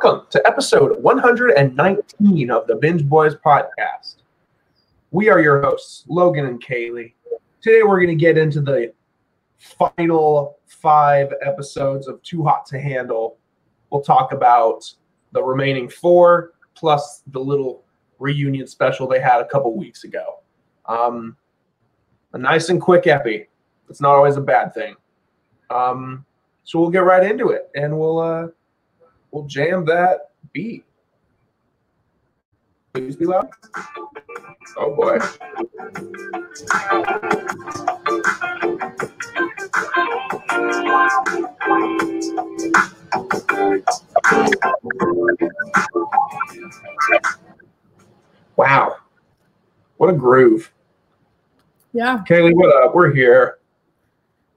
Welcome to episode 119 of the Binge Boys podcast. We are your hosts, Logan and Kaleigh. Today we're going to get into the final 5 episodes of Too Hot to Handle. We'll talk about the remaining 4 plus the little reunion special they had a couple weeks ago. A nice and quick epi. It's not always a bad thing. So we'll get right into it, and we'll jam that beat. Please be loud. Oh boy. Wow. What a groove. Yeah. Kaleigh, what up? We're here.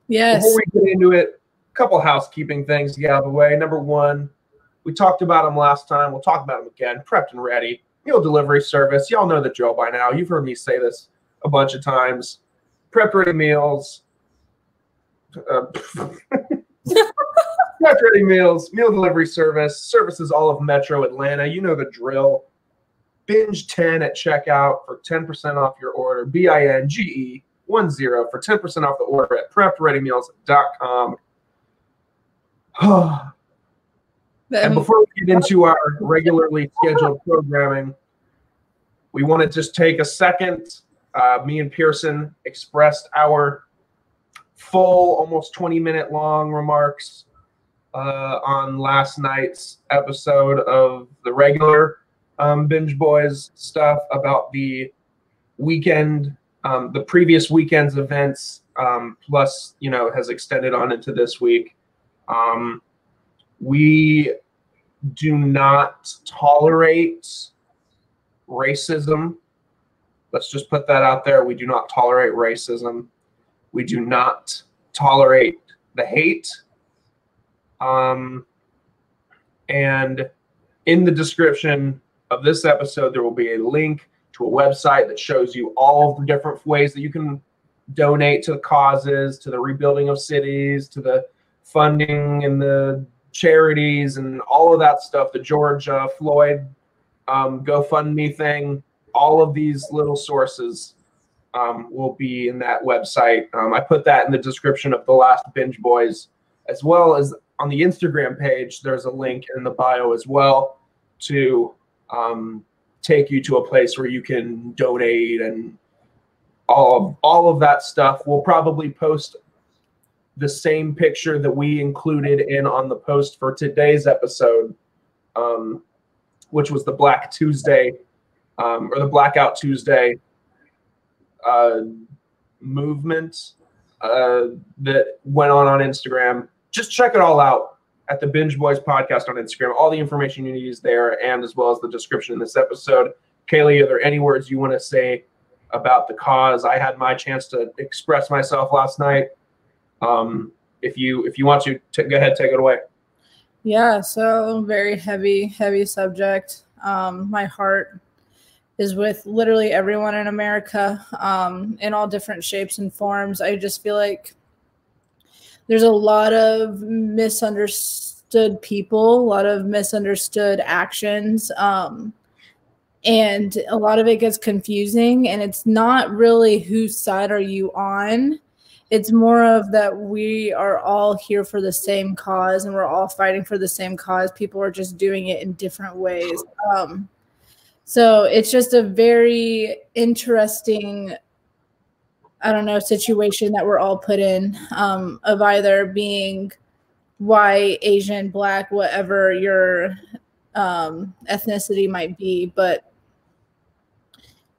Yes. Before we get into it, a couple housekeeping things to get out of the way. Number one, we talked about them last time. We'll talk about them again. Prepped and ready. Meal delivery service. Y'all know the drill by now. You've heard me say this a bunch of times. Prepped ready meals. Prepped ready meals. Meal delivery service. Services all of Metro Atlanta. You know the drill. Binge 10 at checkout for 10% off your order. BINGE10 for 10% off the order at preppedreadymeals.com. And before we get into our regularly scheduled programming, we want to just take a second. Me and Pearson expressed our full, almost 20-minute long remarks on last night's episode of the regular Binge Boys stuff about the weekend, the previous weekend's events, plus, has extended on into this week. We do not tolerate racism. Let's just put that out there. We do not tolerate racism. We do not tolerate the hate. And in the description of this episode, there will be a link to a website that shows you all of the different ways that you can donate to the causes, to the rebuilding of cities, to the funding and the charities and all of that stuff, the George Floyd GoFundMe thing. All of these little sources will be in that website. I put that in the description of the last Binge Boys, as well as on the Instagram page. There's a link in the bio as well to take you to a place where you can donate and all of that stuff. We'll probably post the same picture that we included in on the post for today's episode, which was the Black Tuesday or the Blackout Tuesday movement that went on Instagram. Just check it all out at the Binge Boys podcast on Instagram. All the information you need is there, and as well as the description in this episode. Kaleigh, are there any words you want to say about the cause? I had my chance to express myself last night. If you want to go ahead, take it away. Yeah, so very heavy subject. My heart is with literally everyone in America, in all different shapes and forms. I just feel like there's a lot of misunderstood people, a lot of misunderstood actions, and a lot of it gets confusing, and it's not really whose side are you on. It's more of that we are all here for the same cause, and we're all fighting for the same cause. People are just doing it in different ways. So it's just a very interesting, situation that we're all put in, of either being white, Asian, Black, whatever your ethnicity might be. But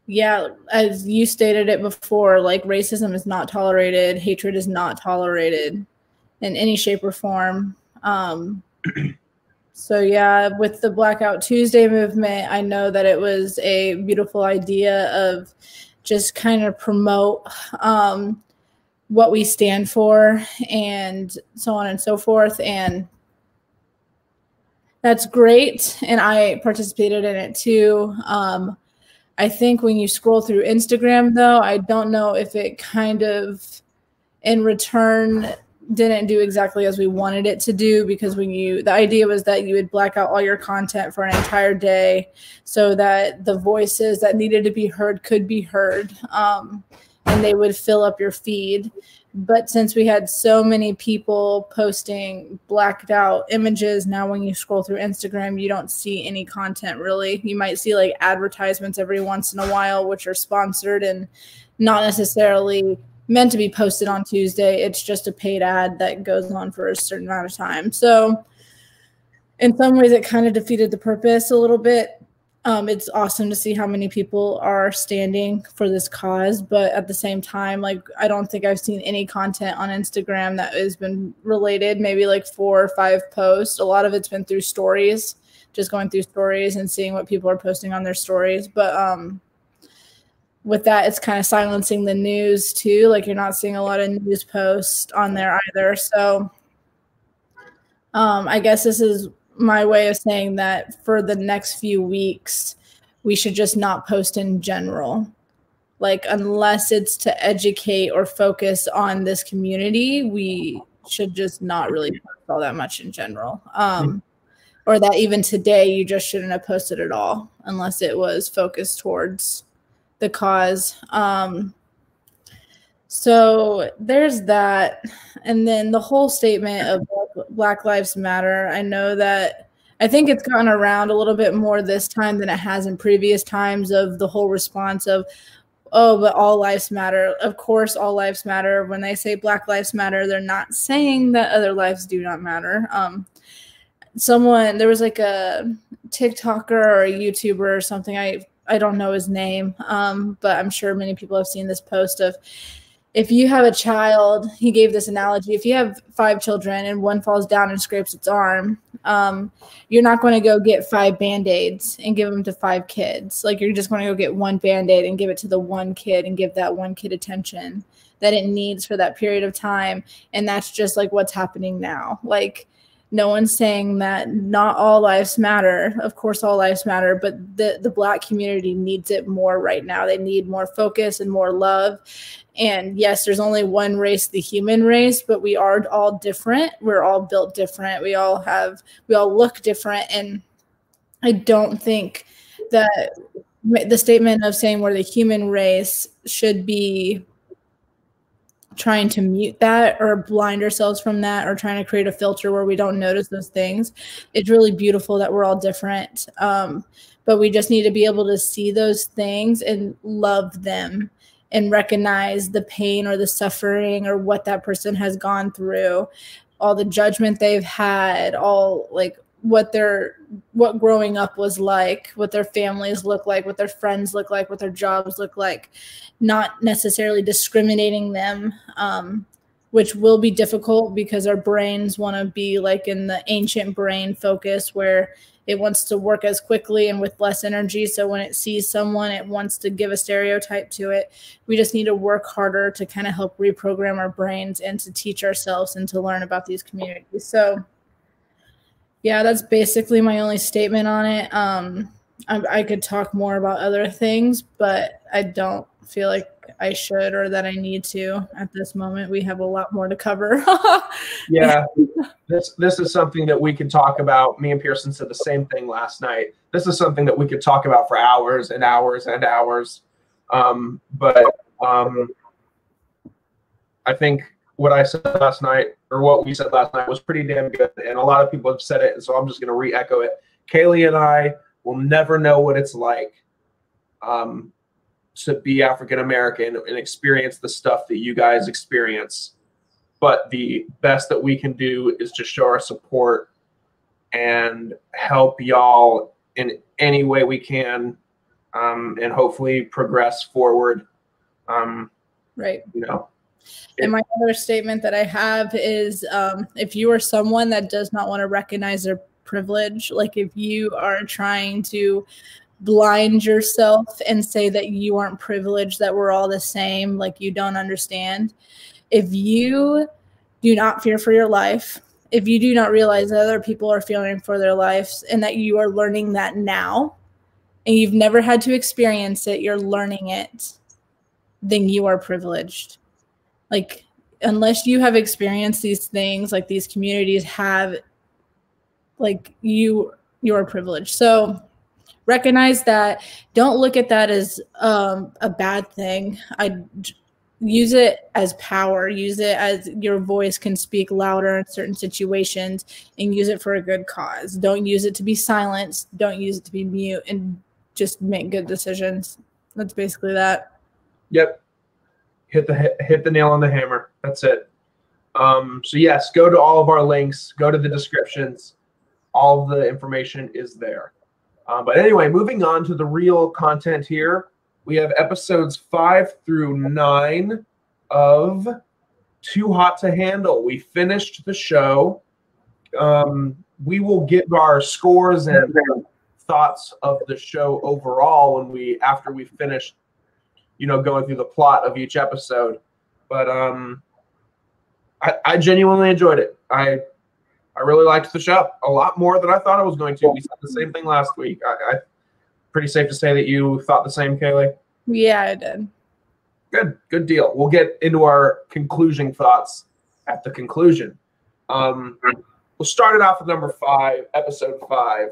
yeah, as you stated it before, like, racism is not tolerated. Hatred is not tolerated in any shape or form. So yeah, with the Blackout Tuesday movement, I know that it was a beautiful idea of just kind of promote what we stand for and so on and so forth. And that's great. And I participated in it too. I think when you scroll through Instagram, though, I don't know if it kind of, in return, didn't do exactly as we wanted it to do, because the idea was that you would black out all your content for an entire day so that the voices that needed to be heard could be heard, and they would fill up your feed. But since we had so many people posting blacked out images, now when you scroll through Instagram, you don't see any content really. You might see like advertisements every once in a while, which are sponsored and not necessarily meant to be posted on Tuesday. It's just a paid ad that goes on for a certain amount of time. So in some ways it kind of defeated the purpose a little bit. It's awesome to see how many people are standing for this cause, but at the same time, like, I don't think I've seen any content on Instagram that has been related, maybe like 4 or 5 posts. A lot of it's been through stories, just going through stories and seeing what people are posting on their stories. But with that, it's kind of silencing the news too. Like, you're not seeing a lot of news posts on there either. So I guess this is my way of saying that for the next few weeks, we should just not post in general. Like, unless it's to educate or focus on this community, we should just not really post all that much in general. Or that even today, you just shouldn't have posted at all unless it was focused towards the cause. So there's that. And then the whole statement of Black Lives Matter, I think it's gotten around a little bit more this time than it has in previous times, of the whole response of, oh, but all lives matter. Of course, all lives matter. When they say Black Lives Matter, they're not saying that other lives do not matter. There was like a TikToker or a YouTuber or something, I don't know his name, but I'm sure many people have seen this post of, if you have a child, he gave this analogy, if you have 5 children and one falls down and scrapes its arm, you're not going to go get 5 Band-Aids and give them to 5 kids. Like, you're just going to go get 1 Band-Aid and give it to the 1 kid and give that 1 kid attention that it needs for that period of time. And that's just like what's happening now. Like, no one's saying that not all lives matter. Of course, all lives matter, but the Black community needs it more right now. They need more focus and more love. And yes, there's only one race, the human race, but we are all different. We're all built different. We all look different. And I don't think that the statement of saying we're the human race should be trying to mute that or blind ourselves from that or trying to create a filter where we don't notice those things. It's really beautiful that we're all different. But we just need to be able to see those things and love them and recognize the pain or the suffering or what that person has gone through, all the judgment they've had, all like what growing up was like, what their families look like, what their friends look like, what their jobs look like, not necessarily discriminating them, which will be difficult because our brains want to be like in the ancient brain focus where it wants to work as quickly and with less energy. So when it sees someone, it wants to give a stereotype to it. We just need to work harder to kind of help reprogram our brains and to teach ourselves and to learn about these communities. So yeah, that's basically my only statement on it. I could talk more about other things, but I don't feel like I should or that I need to at this moment. We have a lot more to cover. Yeah, this is something that we could talk about. Me and Pearson said the same thing last night. This is something that we could talk about for hours and hours and hours. But I think what I said last night, or what we said last night, was pretty damn good. And a lot of people have said it, and so I'm just going to re-echo it. Kaleigh and I will never know what it's like to be African-American and experience the stuff that you guys experience. But the best that we can do is to show our support and help y'all in any way we can, and hopefully progress forward. Right. You know. And my other statement that I have is, if you are someone that does not want to recognize their privilege, like if you are trying to blind yourself and say that you aren't privileged, that we're all the same, like you don't understand. If you do not fear for your life, if you do not realize that other people are fearing for their lives and that you are learning that now and you've never had to experience it, you're learning it, then you are privileged. Like, unless you have experienced these things, like these communities have, like you're privileged. So recognize that. Don't look at that as a bad thing. I use it as power. Use it as your voice can speak louder in certain situations, and use it for a good cause. Don't use it to be silenced. Don't use it to be mute, and just make good decisions. That's basically that. Yep. Hit the nail on the hammer. That's it. So yes, go to all of our links. Go to the descriptions. All of the information is there. But anyway, moving on to the real content here. We have episodes 5 through 9 of Too Hot to Handle. We finished the show. We will give our scores and thoughts of the show overall after we finish, going through the plot of each episode. But I genuinely enjoyed it. I really liked the show a lot more than I thought I was going to. We said the same thing last week. Pretty safe to say that you thought the same, Kaleigh? Yeah, I did. Good deal. We'll get into our conclusion thoughts at the conclusion. We'll start it off with number 5, episode 5.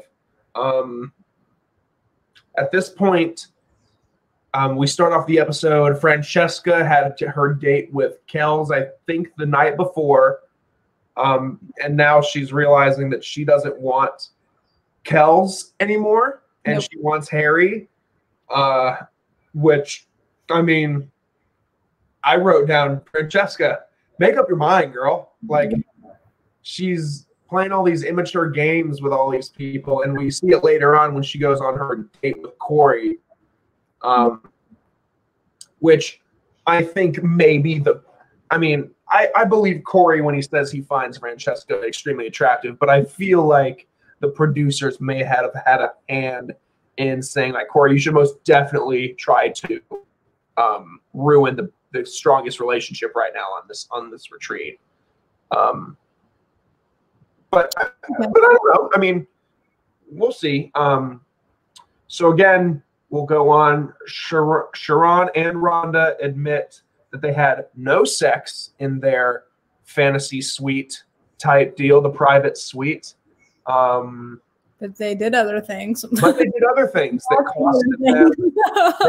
At this point, we start off the episode. Francesca had her date with Kells, I think, the night before. And now she's realizing that she doesn't want Kells anymore, and Nope. she wants Harry, which, I mean, I wrote down, Francesca, make up your mind, girl. Like, she's playing all these immature games with all these people, and we see it later on when she goes on her date with Kori, which I think maybe I believe Kori when he says he finds Francesca extremely attractive, but I feel like the producers may have had a hand in saying, like, Kori, you should most definitely try to ruin the strongest relationship right now on this retreat. But I don't know. I mean, we'll see. So again, we'll go on. Sharon and Rhonda admit that they had no sex in their fantasy suite type deal, the private suite. But they did other things. But they did other things that costed them.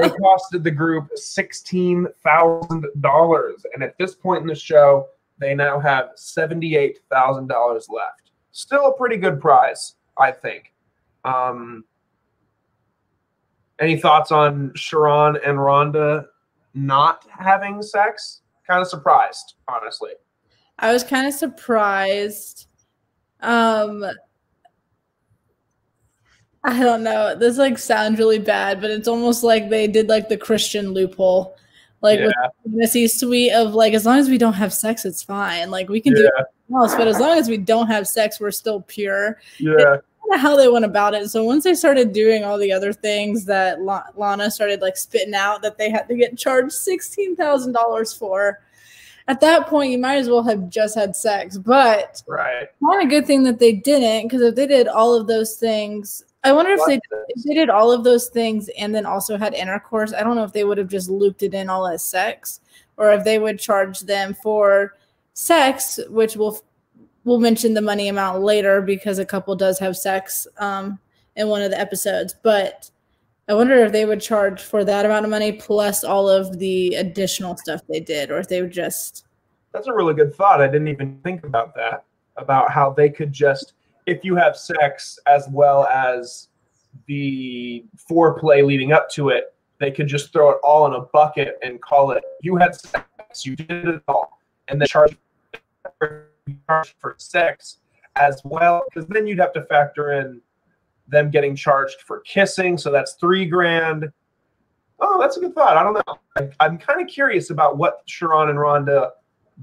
They costed the group $16,000. And at this point in the show, they now have $78,000 left. Still a pretty good prize, I think. Any thoughts on Sharon and Rhonda not having sex? Kind of surprised, honestly. I was kind of surprised. I don't know. This sounds really bad, but it's almost like they did the Christian loophole. With the fantasy suite of as long as we don't have sex, it's fine. We can do everything else, but as long as we don't have sex, we're still pure. Yeah. It's kind of how they went about it. So once they started doing all the other things that Lana started spitting out that they had to get charged $16,000 for, at that point you might as well have just had sex. But not a good thing that they didn't, because if they did all of those things, I wonder if they did all of those things and then also had intercourse. I don't know if they would have just looped it in all as sex, or if they would charge them for sex, which we'll mention the money amount later because a couple does have sex in one of the episodes. But I wonder if they would charge for that amount of money plus all of the additional stuff they did, or if they would just. That's a really good thought. I didn't even think about that, about how they could just, if you have sex as well as the foreplay leading up to it, they could just throw it all in a bucket and call it, you had sex, you did it all, and then charge for sex as well, because then you'd have to factor in them getting charged for kissing, so that's $3,000. Oh, that's a good thought. I don't know. I'm kind of curious about what Sharon and Rhonda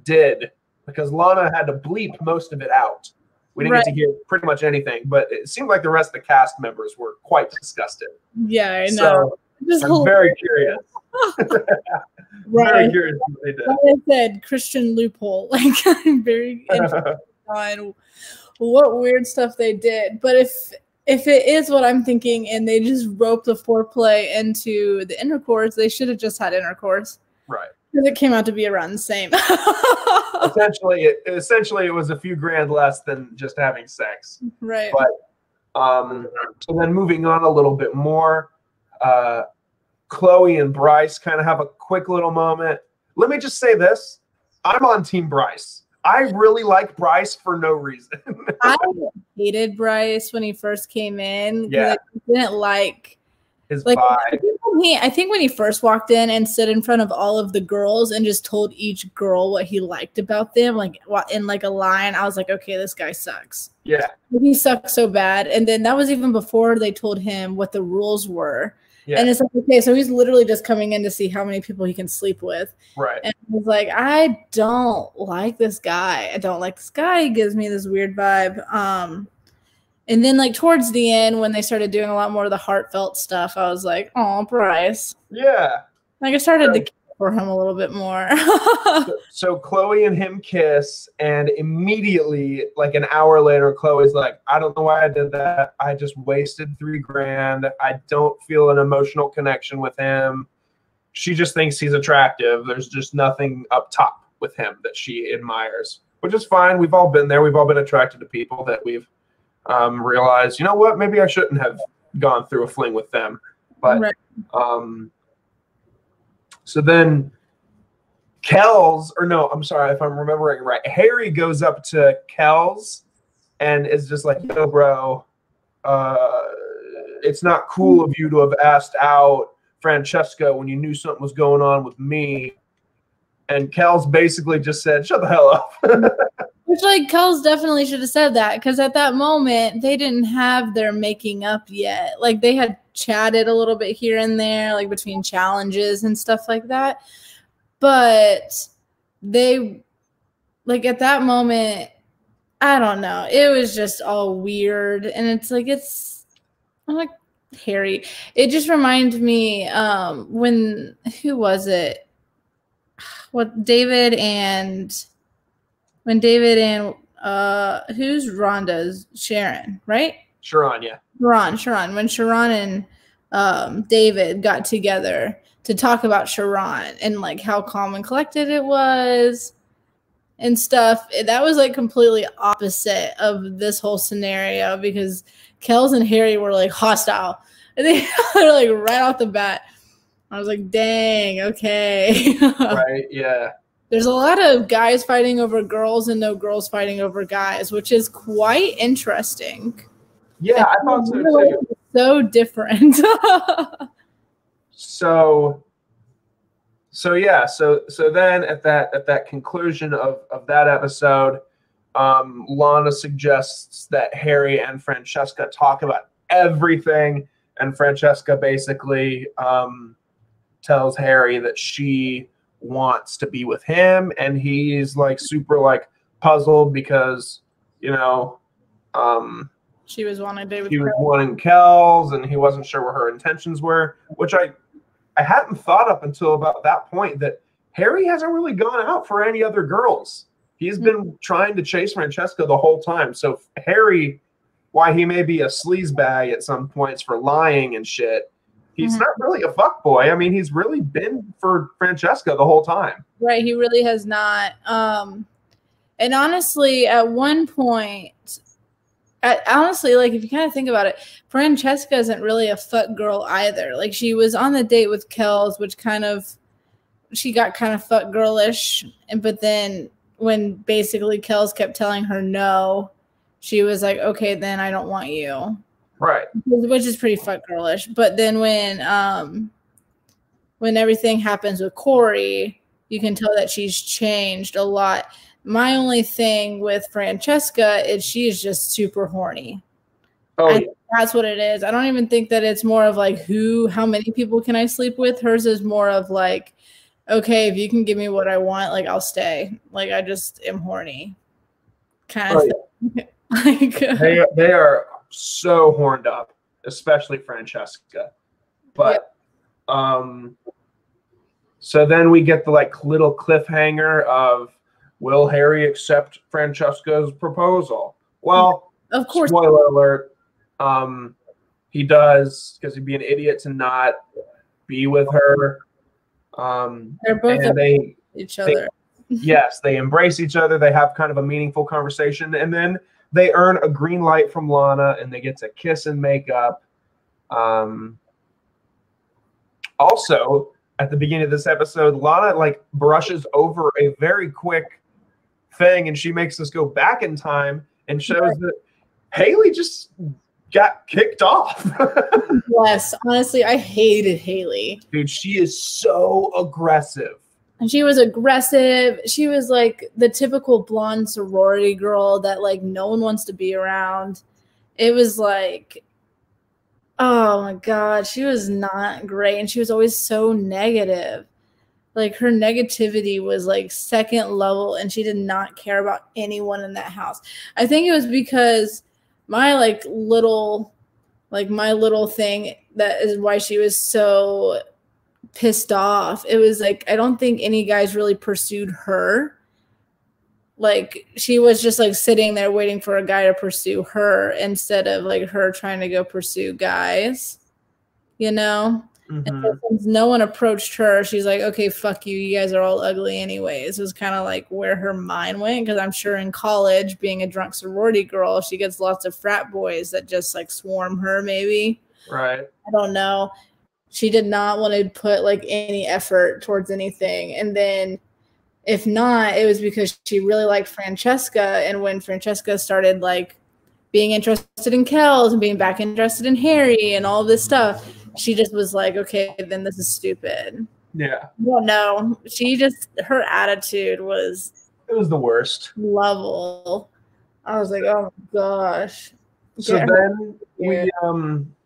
did, because Lana had to bleep most of it out. We didn't get to hear pretty much anything, but it seemed like the rest of the cast members were quite disgusted. Yeah, I know. So I'm very curious. Very curious what they did. Like I said, Christian loophole. I'm very interested on what weird stuff they did. But if it is what I'm thinking and they just roped the foreplay into the intercourse, they should have just had intercourse. Right. Because it came out to be around the same. essentially, it was a few grand less than just having sex. Right. But so then moving on a little bit more, Chloe and Bryce kind of have a quick little moment. Let me just say this. I'm on Team Bryce. I really like Bryce for no reason. I hated Bryce when he first came in. Yeah. I didn't like his vibe. I think when he first walked in and stood in front of all of the girls and just told each girl what he liked about them, like in like a line, I was like, okay, this guy sucks. Yeah. He sucks so bad. And then that was even before they told him what the rules were. Yeah. And it's like, okay, so he's literally just coming in to see how many people he can sleep with. Right. And he's like, I don't like this guy. I don't like this guy. He gives me this weird vibe. And then like towards the end, when they started doing a lot more of the heartfelt stuff, I was like, oh, Bryce. Yeah. Like I started to care for him a little bit more. So Chloe and him kiss, and immediately, like an hour later, Chloe's like, I don't know why I did that. I just wasted $3,000. I don't feel an emotional connection with him. She just thinks he's attractive. There's just nothing up top with him that she admires, which is fine. We've all been there. We've all been attracted to people that we've realized, you know what, maybe I shouldn't have gone through a fling with them. But right. So then Kells, or no, I'm sorry if I'm remembering right, Harry goes up to Kells and is just like, yo, bro, it's not cool of you to have asked out Francesca when you knew something was going on with me. And Kells basically just said, shut the hell up. Which, like, Kells definitely should have said that, because at that moment, they didn't have their making up yet. Like, they had chatted a little bit here and there, like, between challenges and stuff like that. But they, like, at that moment, I don't know. It was just all weird. And it's like, I'm like, Harry. It just reminded me who was it? When David and who's Rhonda's Sharon, right? Sharon, yeah. Sharon. When Sharon and David got together to talk about Sharon and like how calm and collected it was and stuff, that was like completely opposite of this whole scenario, because Kells and Harry were like hostile. And they're like right off the bat. I was like, dang, okay. Right, yeah. There's a lot of guys fighting over girls and no girls fighting over guys, which is quite interesting. Yeah, I thought so too. So different. So then at that conclusion of that episode, Lana suggests that Harry and Francesca talk about everything, and Francesca basically tells Harry that she wants to be with him, and he's like super like puzzled because, you know, she was wanting David. He was wanting Kells, and he wasn't sure what her intentions were, which I hadn't thought up until about that point, that Harry hasn't really gone out for any other girls. He's been trying to chase Francesca the whole time. So Harry, why he may be a sleazebag at some points for lying and shit, he's not really a fuckboy. I mean, he's really been for Francesca the whole time. Right, he really has not. And honestly, at one point, honestly, like if you kind of think about it, Francesca isn't really a fuck girl either. Like she was on the date with Kells, which she got kind of fuck girlish, but then when basically Kells kept telling her no, she was like, okay, then I don't want you. Right. Which is pretty fuck girlish. But then when everything happens with Kori, you can tell that she's changed a lot. My only thing with Francesca is she is just super horny. Oh, yeah. That's what it is. I don't even think that it's more of like how many people can I sleep with? Hers is more of like, okay, if you can give me what I want, like I'll stay. Like I just am horny. Kind of thing. Like they are so horned up, especially Francesca. But so then we get the like little cliffhanger of, will Harry accept Francesca's proposal? Well, of course. Spoiler alert. He does, because he'd be an idiot to not be with her. They're both and each other. Yes, they embrace each other. They have kind of a meaningful conversation, and then they earn a green light from Lana, and they get to kiss and make up. Also, at the beginning of this episode, Lana like brushes over a very quick thing, and she makes us go back in time and shows that Haley just got kicked off. Yes, honestly, I hated Haley. Dude, she is so aggressive. And she was aggressive. She was like the typical blonde sorority girl that like no one wants to be around. It was like, oh my God, she was not great. And she was always so negative. Like her negativity was like second level, and she did not care about anyone in that house. I think it was because my little thing that is why she was so pissed off. It was like, I don't think any guys really pursued her. Like she was just like sitting there waiting for a guy to pursue her instead of like her trying to go pursue guys, you know? Mm-hmm. And so since no one approached her, she's like, okay, fuck you. You guys are all ugly anyways. It was kind of like where her mind went. Cause I'm sure in college, being a drunk sorority girl, she gets lots of frat boys that just like swarm her maybe. Right. I don't know. She did not want to put like any effort towards anything. And then if not, it was because she really liked Francesca. And when Francesca started like being interested in Kels and being back interested in Harry and all this stuff, she just was like, okay, then this is stupid. Yeah. Well, no, her attitude was. It was the worst. Level. I was like, oh my gosh. So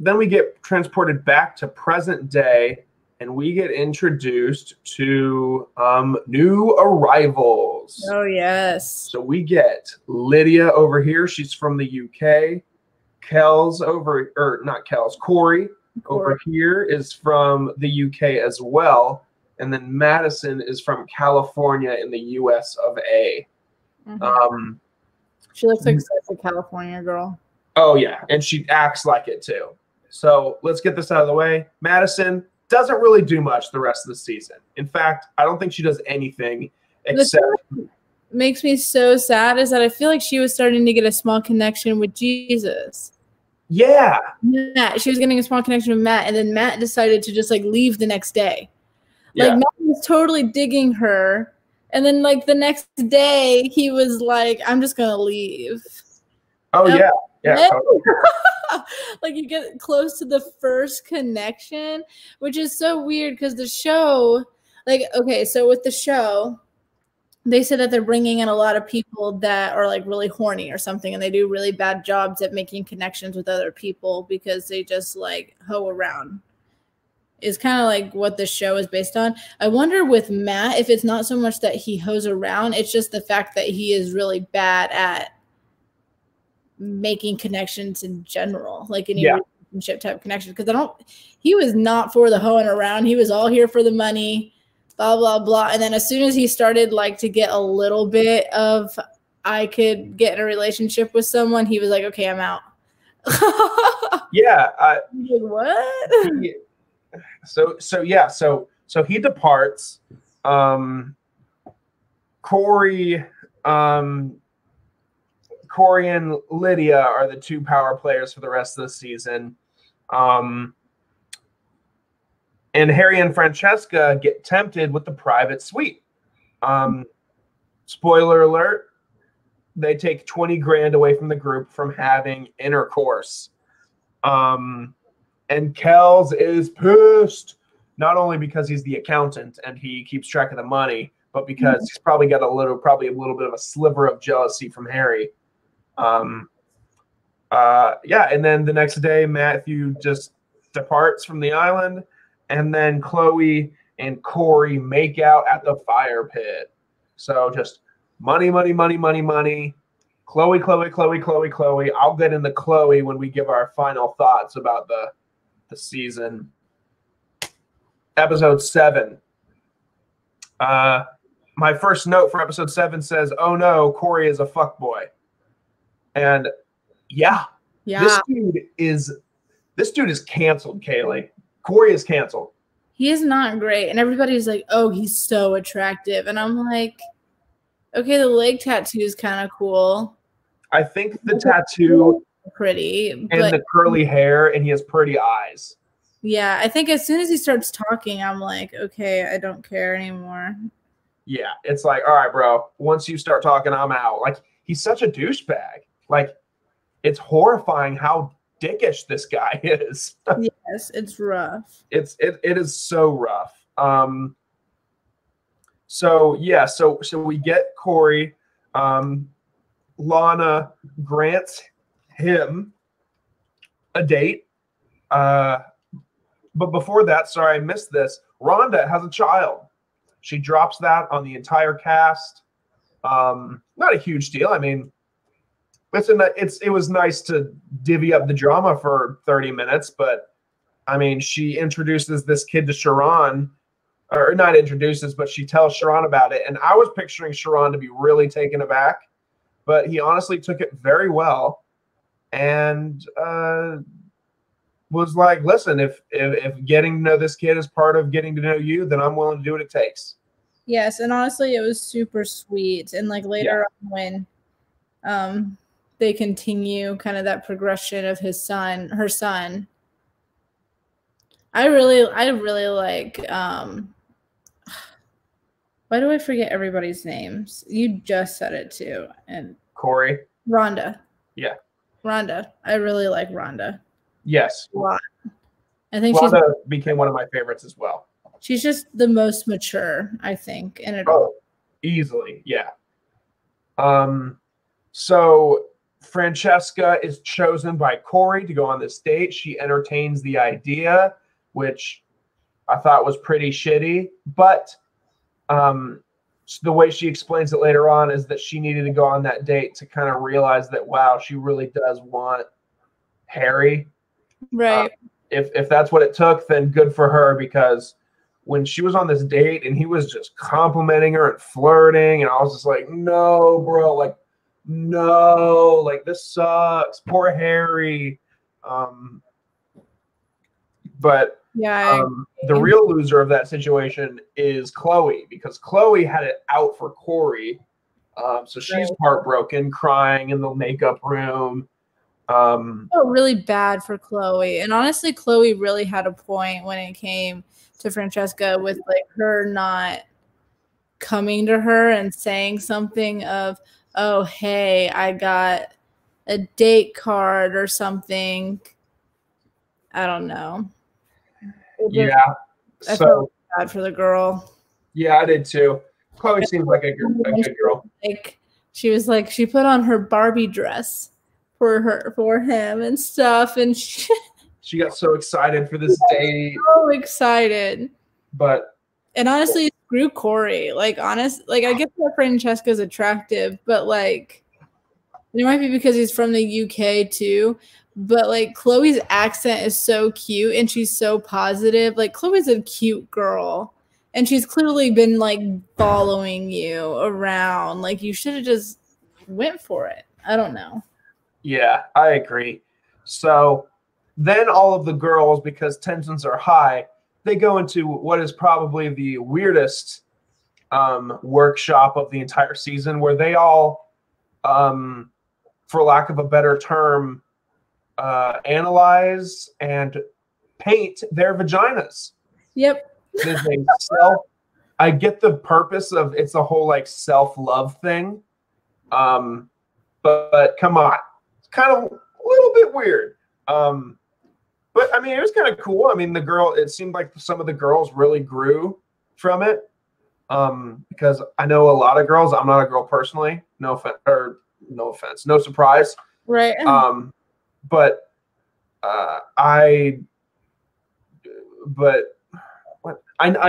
then we get transported back to present day, and we get introduced to new arrivals. Oh yes. So we get Lydia over here. She's from the UK. Kori over here is from the UK as well. And then Madison is from California in the US of A. Mm-hmm. She looks like such a California girl. Oh, yeah. And she acts like it, too. So let's get this out of the way. Madison doesn't really do much the rest of the season. In fact, I don't think she does anything except. What makes me so sad is that I feel like she was starting to get a small connection with Jesus. Yeah. Matt. She was getting a small connection with Matt, and then Matt decided to just like leave the next day. Yeah. Like Matt was totally digging her. And then like the next day he was like, I'm just going to leave. Oh, yeah. Yeah, totally. Like you get close to the first connection, which is so weird because the show, like, okay, so with the show, they said that they're bringing in a lot of people that are like really horny or something, and they do really bad jobs at making connections with other people because they just like hoe around. Is kind of like what the show is based on. I wonder with Matt if it's not so much that he hoes around, it's just the fact that he is really bad at making connections in general, like any relationship type connection. Because he was not for the hoeing around. He was all here for the money, blah, blah, blah. And then as soon as he started like to get a little bit of, I could get in a relationship with someone, he was like, okay, I'm out. Yeah. Like, what? So he departs. Kori and Lydia are the two power players for the rest of the season. And Harry and Francesca get tempted with the private suite. Spoiler alert, they take 20 grand away from the group from having intercourse. And Kels is pissed, not only because he's the accountant and he keeps track of the money, but because he's probably got a little bit of a sliver of jealousy from Harry. And then the next day, Matthew just departs from the island, and then Chloe and Kori make out at the fire pit. So just money. Chloe. I'll get into Chloe when we give our final thoughts about the season. Episode 7. My first note for episode 7 says, "Oh no, Kori is a fuckboy." And yeah, this dude is canceled, Kaleigh. Kori is canceled. He is not great. And everybody's like, oh, he's so attractive. And I'm like, okay, the leg tattoo is kind of cool. I think the tattoo pretty and but the curly hair, and he has pretty eyes. yeah, I think as soon as he starts talking, I'm like, okay, I don't care anymore. Yeah, it's like, all right, bro, once you start talking, I'm out. Like, he's such a douchebag. Like, it's horrifying how dickish this guy is. Yes, it's rough. It is so rough. So yeah, so we get Kori. Lana grants him a date. But before that, sorry, I missed this. Rhonda has a child. She drops that on the entire cast. Not a huge deal. I mean, it was nice to divvy up the drama for 30 minutes, but I mean, she introduces this kid to Sharon, or not introduces, but she tells Sharon about it. And I was picturing Sharon to be really taken aback, but he honestly took it very well and was like, listen, if getting to know this kid is part of getting to know you, then I'm willing to do what it takes. Yes, and honestly, it was super sweet. And like later on when they continue kind of that progression of her son. I really like why do I forget everybody's names? You just said it too. And Kori. Rhonda. Yeah. Rhonda. I really like Rhonda. Yes. A lot. I think Rhonda became one of my favorites as well. She's just the most mature, I think, in it all. Easily, yeah. So Francesca is chosen by Kori to go on this date. She entertains the idea, which I thought was pretty shitty. But the way she explains it later on is that she needed to go on that date to kind of realize that, wow, she really does want Harry. Right. If that's what it took, then good for her, because when she was on this date and he was just complimenting her and flirting, and I was just like, no, bro, like, no, like, this sucks. Poor Harry. But yeah, the real loser of that situation is Chloe, because Chloe had it out for Kori. So she's heartbroken, crying in the makeup room. I felt really bad for Chloe. And honestly, Chloe really had a point when it came to Francesca with like her not coming to her and saying something of, oh, hey, I got a date card or something. I don't know. Yeah. I felt bad for the girl. Yeah, I did too. Chloe seems like a good girl. Like she was like, she put on her Barbie dress for him and stuff, and she got so excited for this date. So excited. And honestly, screw Kori. Like I get that Francesca's attractive, but like it might be because he's from the UK too. But like Chloe's accent is so cute and she's so positive. Like Chloe's a cute girl. And she's clearly been like following you around. Like you should have just went for it. I don't know. Yeah, I agree. So then all of the girls, because tensions are high, they go into what is probably the weirdest workshop of the entire season, where they all, for lack of a better term, analyze and paint their vaginas. Yep. I get the purpose of it's a whole like self-love thing. But come on. It's kind of a little bit weird. But I mean, it was kind of cool. I mean, it seemed like some of the girls really grew from it. Because I know a lot of girls, I'm not a girl personally, no offense, no surprise. Right. But I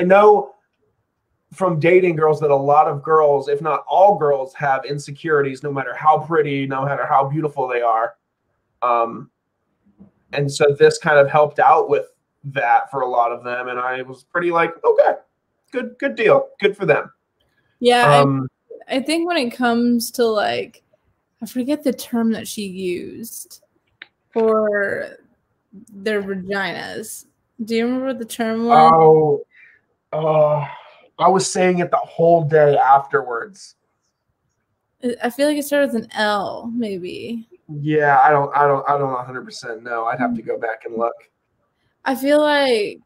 know from dating girls that a lot of girls, if not all girls, have insecurities, no matter how pretty, no matter how beautiful they are. And so this kind of helped out with that for a lot of them. And I was pretty like, okay, good deal. Good for them. Yeah. I think when it comes to like, I forget the term that she used for their vaginas. Do you remember what the term was? I was saying it the whole day afterwards. I feel like it started with an L, maybe. Yeah, I don't 100% know. I'd have to go back and look. I feel like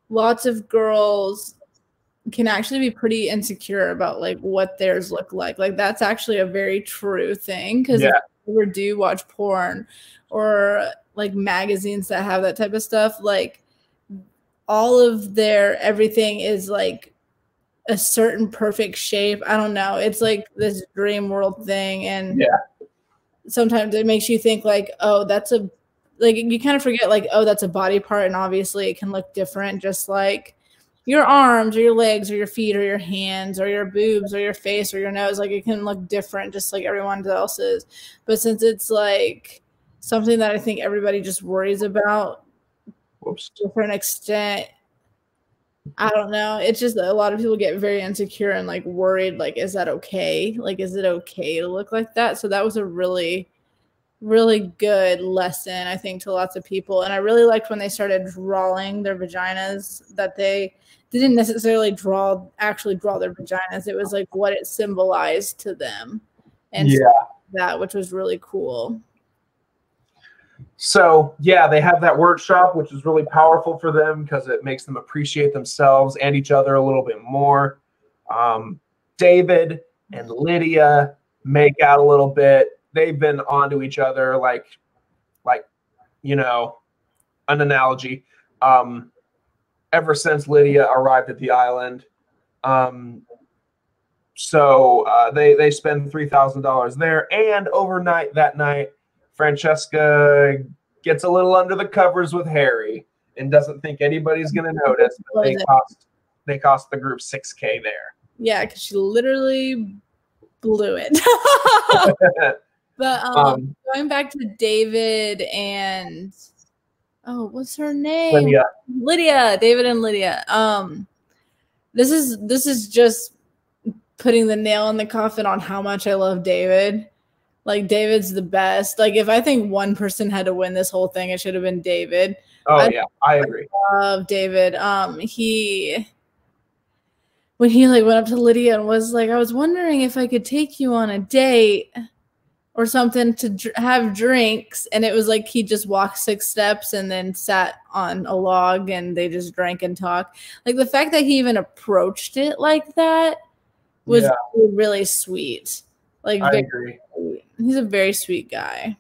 lots of girls can actually be pretty insecure about like what theirs look like. Like that's actually a very true thing, because if you ever do watch porn or like magazines that have that type of stuff, like all of their everything is like a certain perfect shape. I don't know. It's like this dream world thing, and sometimes it makes you think like, oh, that's a, like you kind of forget like, oh, that's a body part, and obviously it can look different, just like your arms or your legs or your feet or your hands or your boobs or your face or your nose. Like it can look different just like everyone else's. But since it's like something that I think everybody just worries about to a different extent, I don't know. It's just a lot of people get very insecure and like worried, like, is that okay? Like, is it okay to look like that? So that was a really, really good lesson, I think, to lots of people. And I really liked when they started drawing their vaginas, that they didn't necessarily actually draw their vaginas. It was like what it symbolized to them. And that, which was really cool. So, yeah, they have that workshop, which is really powerful for them because it makes them appreciate themselves and each other a little bit more. David and Lydia make out a little bit. They've been onto each other like, you know, an analogy, ever since Lydia arrived at the island. So they spend $3,000 there, and overnight that night, Francesca gets a little under the covers with Harry and doesn't think anybody's going to notice. But they cost the group $6,000 there. Yeah, because she literally blew it. But going back to David and what's her name? Lydia. David and Lydia. This is just putting the nail in the coffin on how much I love David. Like David's the best. Like if I think one person had to win this whole thing, it should have been David. I agree. I love David. When he like went up to Lydia and was like, I was wondering if I could take you on a date or something to have drinks. And it was like he just walked 6 steps and then sat on a log and they just drank and talked. Like the fact that he even approached it like that was really sweet. Like I agree. He's a very sweet guy.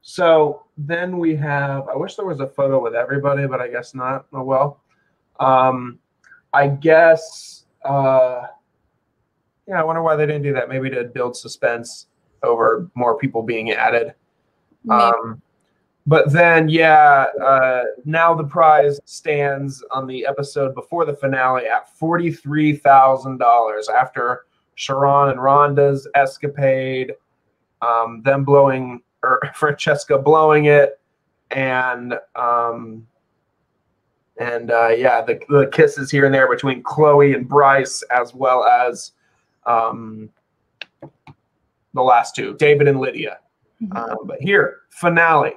So then we have, I wish there was a photo with everybody, but I guess not. Oh, well. I guess, I wonder why they didn't do that. Maybe to build suspense over more people being added. But then, now the prize stands on the episode before the finale at $43,000 after Sharon and Rhonda's escapade, them blowing, or Francesca blowing it, and the kisses here and there between Chloe and Bryce, as well as the last two, David and Lydia. But here, finale.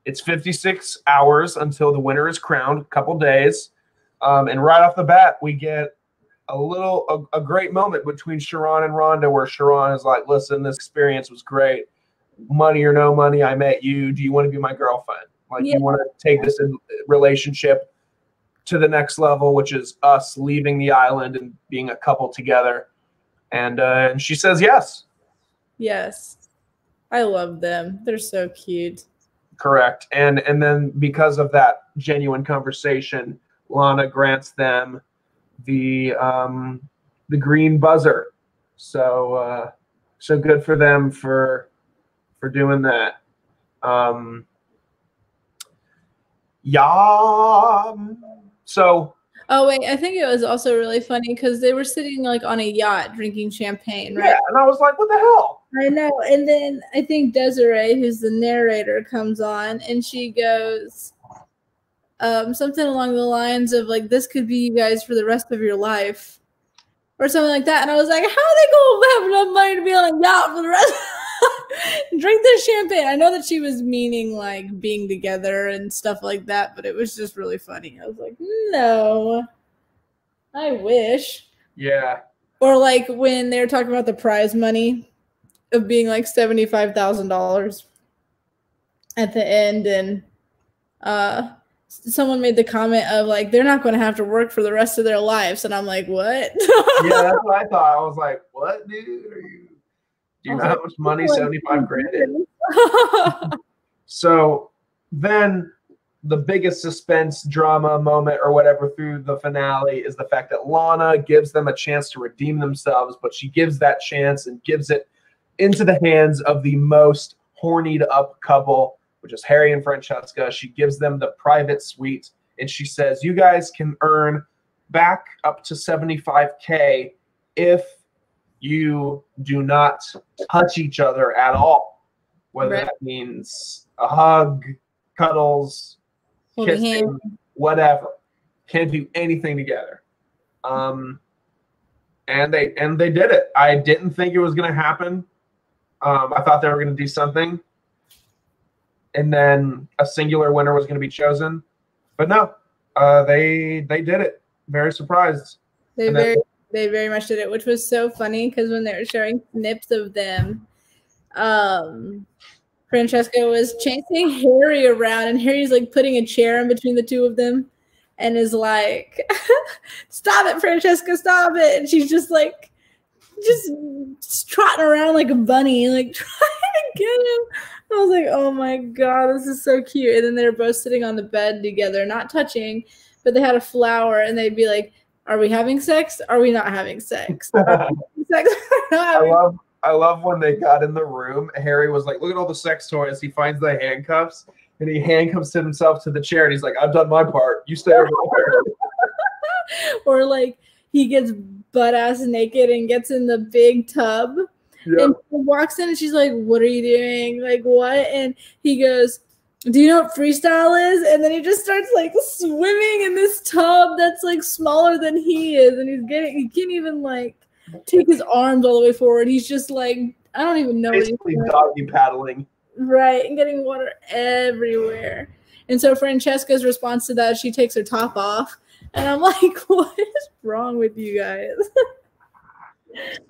It's 56 hours until the winner is crowned, a couple days. And right off the bat, we get a great moment between Sharon and Rhonda, where Sharon is like, listen, this experience was great. Money or no money, I met you. Do you want to be my girlfriend? Like, you want to take this relationship to the next level, which is us leaving the island and being a couple together. And she says yes. Yes. I love them. They're so cute. Correct. And then because of that genuine conversation, Lana grants them the green buzzer. So good for them for doing that. So. Oh wait, I think it was also really funny because they were sitting like on a yacht drinking champagne, right? Yeah, and I was like, what the hell? I know. And then I think Desiree, who's the narrator, comes on and she goes something along the lines of like, this could be you guys for the rest of your life or something like that. And I was like, how are they going to have enough money to be on a yacht for the rest? Drink the champagne. I know that she was meaning like being together and stuff like that, but it was just really funny. I was like, no, I wish. Yeah. Or like when they were talking about the prize money of being like $75,000 at the end, and someone made the comment of like, they're not going to have to work for the rest of their lives. And I'm like, what? Yeah, that's what I thought. I was like, what, dude? Do you know how much money 75 grand is? So then the biggest suspense drama moment or whatever through the finale is the fact that Lana gives them a chance to redeem themselves, but she gives that chance and gives it into the hands of the most hornied up couple, which is Harry and Francesca. She gives them the private suite, and she says, you guys can earn back up to $75K if you do not touch each other at all, whether that means a hug, cuddles, kissing, whatever. Can't do anything together. And they did it. I didn't think it was going to happen. I thought they were going to do something, and then a singular winner was going to be chosen, but no, they did it. Very surprised. They very much did it, which was so funny because when they were showing snips of them, Francesca was chasing Harry around, and Harry's like putting a chair in between the two of them, and is like, "Stop it, Francesca! Stop it!" And she's just like, just trotting around like a bunny, like trying to get him. I was like, oh my God, this is so cute. And then they were both sitting on the bed together, not touching, but they had a flower, and they'd be like, are we having sex? Are we not having sex? I love when they got in the room. Harry was like, look at all the sex toys. He finds the handcuffs, and he handcuffs himself to the chair, and he's like, I've done my part. You stay over there. Or like he gets butt ass naked and gets in the big tub. Yep. And she walks in and she's like, what are you doing? Like, what? And he goes, do you know what freestyle is? And then he just starts like swimming in this tub that's like smaller than he is. And he can't even like take his arms all the way forward. He's just like, I don't even know. Basically doggy paddling. Right. And getting water everywhere. And so Francesca's response to that, she takes her top off. And I'm like, what is wrong with you guys?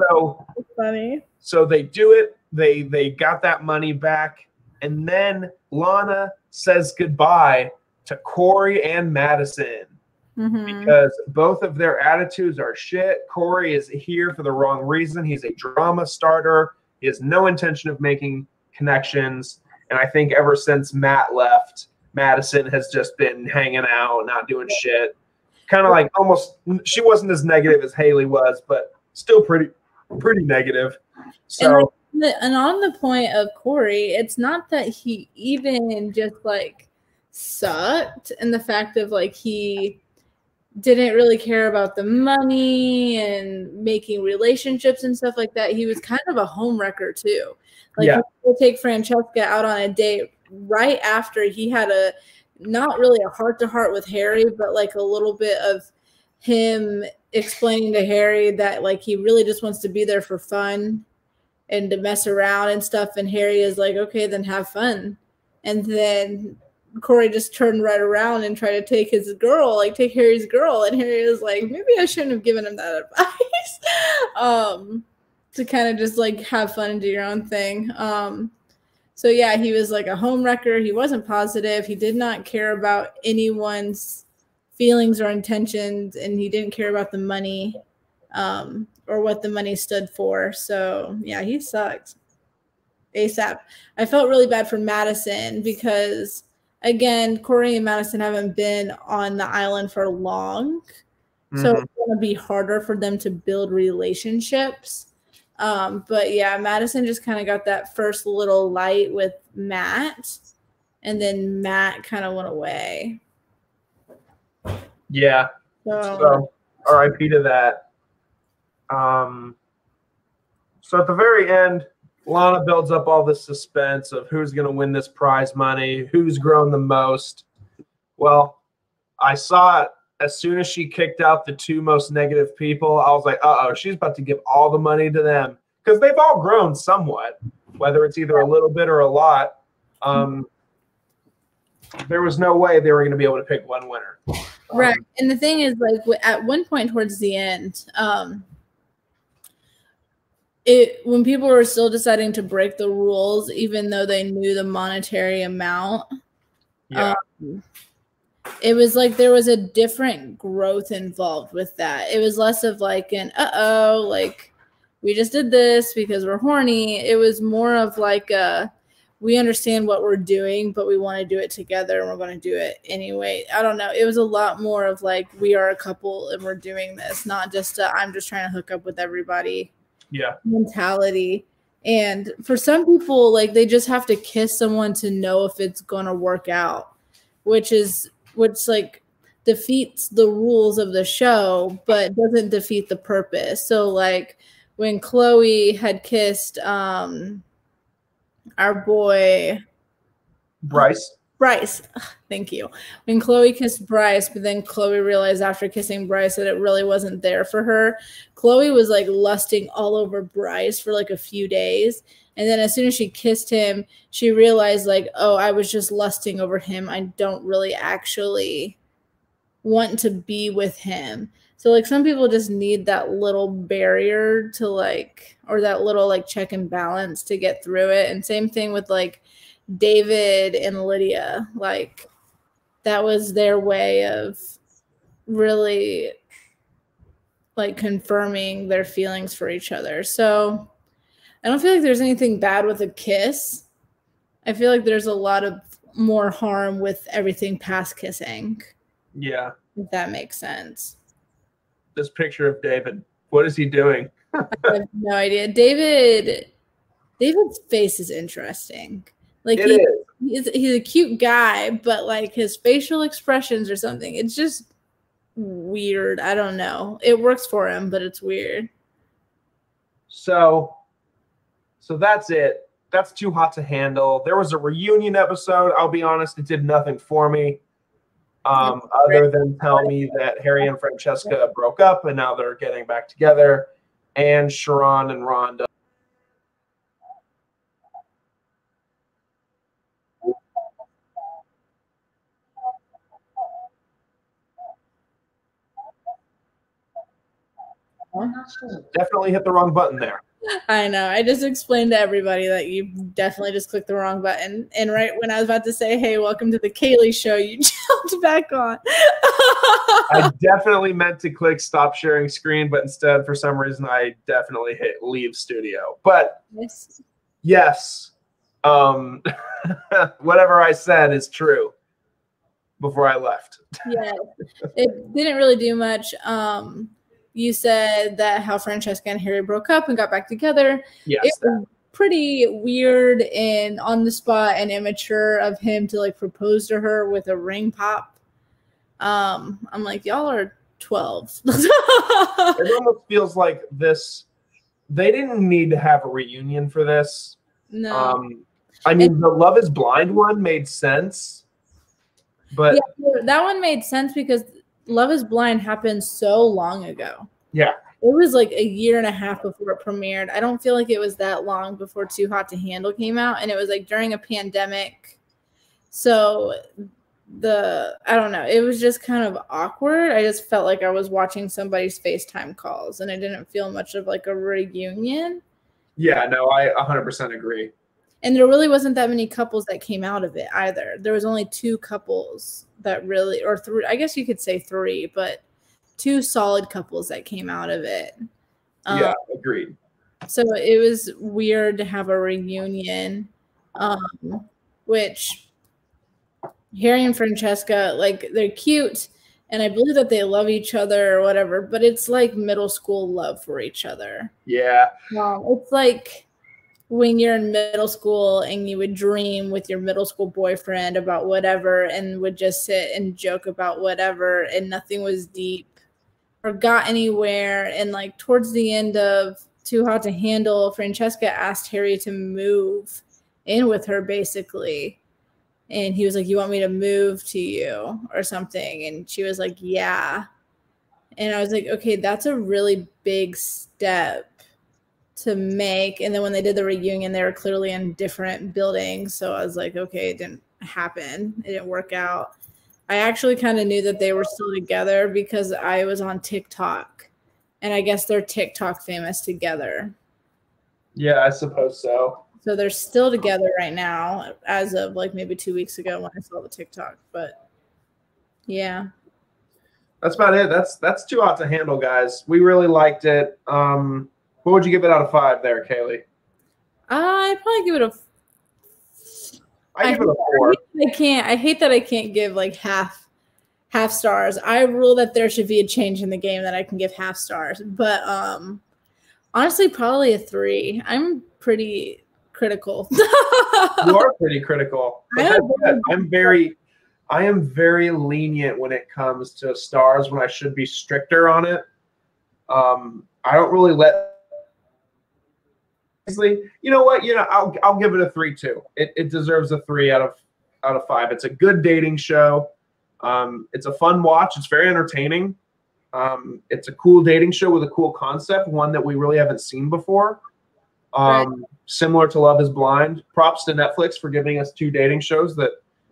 So it's funny. So they do it. They got that money back. And then Lana says goodbye to Kori and Madison because both of their attitudes are shit. Kori is here for the wrong reason. He's a drama starter. He has no intention of making connections. And I think ever since Matt left, Madison has just been hanging out, not doing shit. Kind of like almost, she wasn't as negative as Haley was, but still pretty negative. So. And on the point of Kori, it's not that he even just like sucked, and the fact of like he didn't really care about the money and making relationships and stuff like that. He was kind of a homewrecker too. Like he'll take Francesca out on a date right after he had not really a heart-to-heart with Harry, but like a little bit of him explaining to Harry that like he really just wants to be there for fun and to mess around and stuff. And Harry is like, okay, then have fun. And then Kori just turned right around and tried to take his girl, like take Harry's girl. And Harry was like, maybe I shouldn't have given him that advice. To kind of just like have fun and do your own thing. So yeah, he was like a home wrecker. He wasn't positive. He did not care about anyone's feelings or intentions, and he didn't care about the money. Or what the money stood for. So yeah, he sucks. ASAP. I felt really bad for Madison because again, Kori and Madison haven't been on the island for long. So it's going to be harder for them to build relationships. But yeah, Madison just kind of got that first little light with Matt, and then Matt kind of went away. Yeah. So RIP to that. So at the very end, Lana builds up all this suspense of who's going to win this prize money, who's grown the most. Well, I saw it as soon as she kicked out the two most negative people. I was like, uh-oh, she's about to give all the money to them because they've all grown somewhat. whether it's either a little bit or a lot. There was no way they were going to be able to pick one winner. Right. And the thing is, like, at one point towards the end, when people were still deciding to break the rules, even though they knew the monetary amount, it was like there was a different growth involved with that. It was less of like an, like we just did this because we're horny. It was more of like we understand what we're doing, but we want to do it together and we're going to do it anyway. I don't know. It was a lot more of like, we are a couple and we're doing this, not just I'm just trying to hook up with everybody mentality. And for some people, like, they just have to kiss someone to know if it's going to work out, which like defeats the rules of the show, but doesn't defeat the purpose. So like when Chloe had kissed our boy Bryce, thank you. When Chloe kissed Bryce, but then Chloe realized after kissing Bryce that it really wasn't there for her. Chloe was like lusting all over Bryce for like a few days. And then as soon as she kissed him, she realized like, oh, I was just lusting over him. I don't really actually want to be with him. So like some people just need that little barrier to like, or that little like check and balance to get through it. And same thing with like David and Lydia, like that was their way of really like confirming their feelings for each other. So I don't feel like there's anything bad with a kiss. I feel like there's a lot of more harm with everything past kissing. Yeah. If that makes sense. This picture of David, what is he doing? I have no idea. David's face is interesting. Like he's a cute guy, but like his facial expressions or something, it's just weird. I don't know. It works for him, but it's weird. So that's it. That's Too Hot to Handle. There was a reunion episode. I'll be honest, it did nothing for me. Other than tell me that Harry and Francesca broke up and now they're getting back together, and Sharon and Rhonda. Definitely hit the wrong button there. I know. I just explained to everybody that you definitely just clicked the wrong button. And right when I was about to say, hey, welcome to the Kaleigh show, you jumped back on. I definitely meant to click stop sharing screen, but instead, for some reason, I definitely hit leave studio. But yes, whatever I said is true before I left. Yeah, it didn't really do much. You said that how Francesca and Harry broke up and got back together. Yes. It was pretty weird and on the spot and immature of him to like propose to her with a ring pop. I'm like, y'all are 12. It almost feels like this. They didn't need to have a reunion for this. No. I mean, the Love is Blind one made sense. But yeah, that one made sense because Love is Blind happened so long ago. Yeah. It was like a year and a half before it premiered. I don't feel like it was that long before Too Hot to Handle came out. And it was like during a pandemic. So I don't know. It was just kind of awkward. I just felt like I was watching somebody's FaceTime calls and I didn't feel much of like a reunion. Yeah, no, I 100% agree. And there really wasn't that many couples that came out of it either. There was only 2 couples that really, or 3, I guess you could say 3, but 2 solid couples that came out of it. Yeah, agreed. So it was weird to have a reunion, which Harry and Francesca, like, they're cute, and I believe that they love each other or whatever, but it's like middle school love for each other. Yeah. It's like when you're in middle school and you would dream with your middle school boyfriend about whatever and would just sit and joke about whatever and nothing was deep or got anywhere. And like towards the end of Too Hot to Handle, Francesca asked Harry to move in with her basically. And he was like, you want me to move to you or something? And she was like, yeah. And I was like, okay, that's a really big step to make. And then when they did the reunion, they were clearly in different buildings. So I was like, okay, it didn't happen. It didn't work out. I actually kind of knew that they were still together because I was on TikTok, and I guess they're TikTok famous together. Yeah, I suppose so. So they're still together right now as of like maybe 2 weeks ago when I saw the TikTok. But yeah. That's about it. That's too hot to handle, guys. We really liked it. What would you give it out of 5 there, Kaleigh? I'd probably give it a. I give it a 4. I hate that I can't give like half stars. I rule that there should be a change in the game that I can give half stars. But honestly, probably a 3. I'm pretty critical. You are pretty critical. I am very lenient when it comes to stars when I should be stricter on it. I don't really let. You know what? I'll give it a 3 too. It deserves a 3 out of 5. It's a good dating show. It's a fun watch. It's very entertaining. It's a cool dating show with a cool concept, one that we really haven't seen before. Right. Similar to Love is Blind. Props to Netflix for giving us 2 dating shows that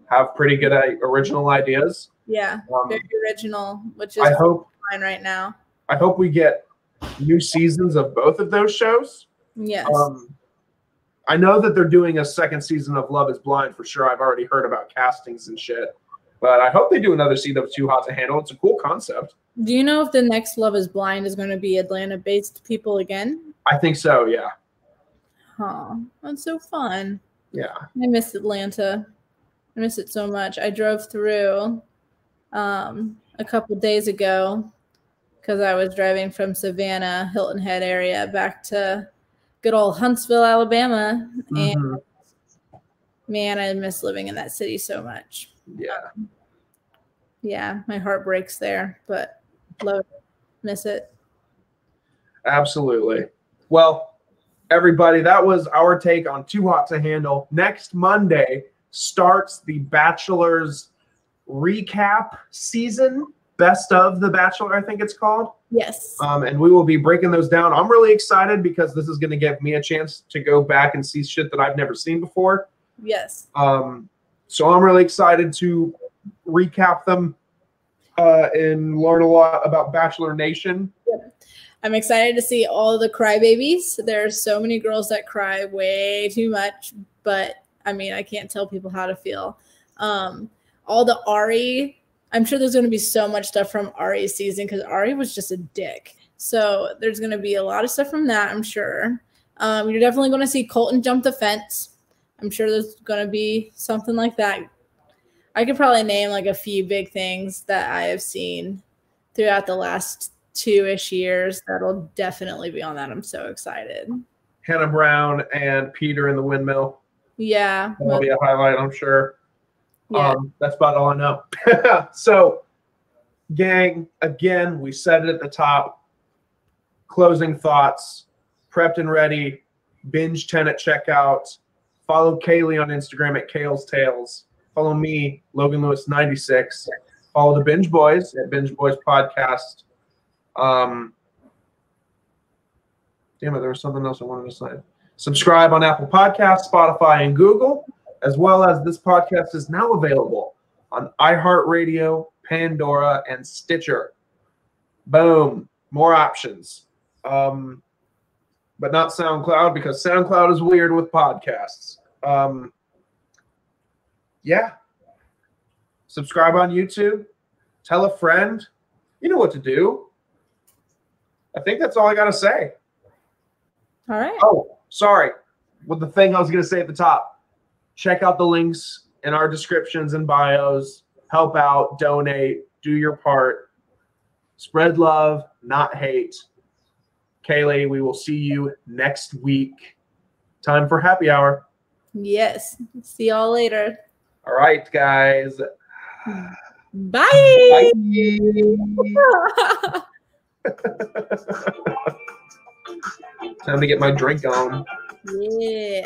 have pretty good original ideas. Yeah, very original, which is fine right now. I hope we get new seasons of both of those shows. Yes. I know that they're doing a 2nd season of Love is Blind for sure. I've already heard about castings and shit. But I hope they do another season of Too Hot to Handle. It's a cool concept. Do you know if the next Love is Blind is going to be Atlanta-based people again? I think so, yeah. Huh. That's so fun. Yeah. I miss Atlanta. I miss it so much. I drove through a couple days ago because I was driving from Savannah, Hilton Head area back to good old Huntsville, Alabama. And man, I miss living in that city so much. Yeah. Yeah, my heart breaks there, but love it. Miss it. Absolutely. Well, everybody, that was our take on Too Hot to Handle. Next Monday starts the Bachelor's recap season. Best of the Bachelor, I think it's called. Yes. And we will be breaking those down. I'm really excited because this is going to give me a chance to go back and see shit that I've never seen before. Yes. So I'm really excited to recap them and learn a lot about Bachelor Nation. Yep. I'm excited to see all the crybabies. There's so many girls that cry way too much, but I mean, I can't tell people how to feel. All the Ari, I'm sure there's going to be so much stuff from Ari's season because Ari was just a dick. So there's going to be a lot of stuff from that, I'm sure. You're definitely going to see Colton jump the fence. I'm sure there's going to be something like that. I could probably name like a few big things that I have seen throughout the last 2-ish years that'll definitely be on that. I'm so excited. Hannah Brown and Peter in the windmill. Yeah. That'll be a highlight, I'm sure. Yeah. That's about all I know. So, gang, again, we said it at the top. Closing thoughts. Prepped and ready. Binge 10 at checkout. Follow Kaleigh on Instagram at Kale's Tales. Follow me, Logan Lewis 96. Follow the Binge Boys at Binge Boys Podcast. Damn it, there was something else I wanted to say. Subscribe on Apple Podcasts, Spotify, and Google, as well as this podcast is now available on iHeartRadio, Pandora, and Stitcher. Boom. More options. But not SoundCloud because SoundCloud is weird with podcasts. Yeah. Subscribe on YouTube. Tell a friend. You know what to do. I think that's all I got to say. All right. Oh, sorry. With the thing I was going to say at the top. Check out the links in our descriptions and bios. Help out, donate, do your part. Spread love, not hate. Kaleigh, we will see you next week. Time for happy hour. Yes. See y'all later. All right, guys. Bye. Time to get my drink on. Yeah.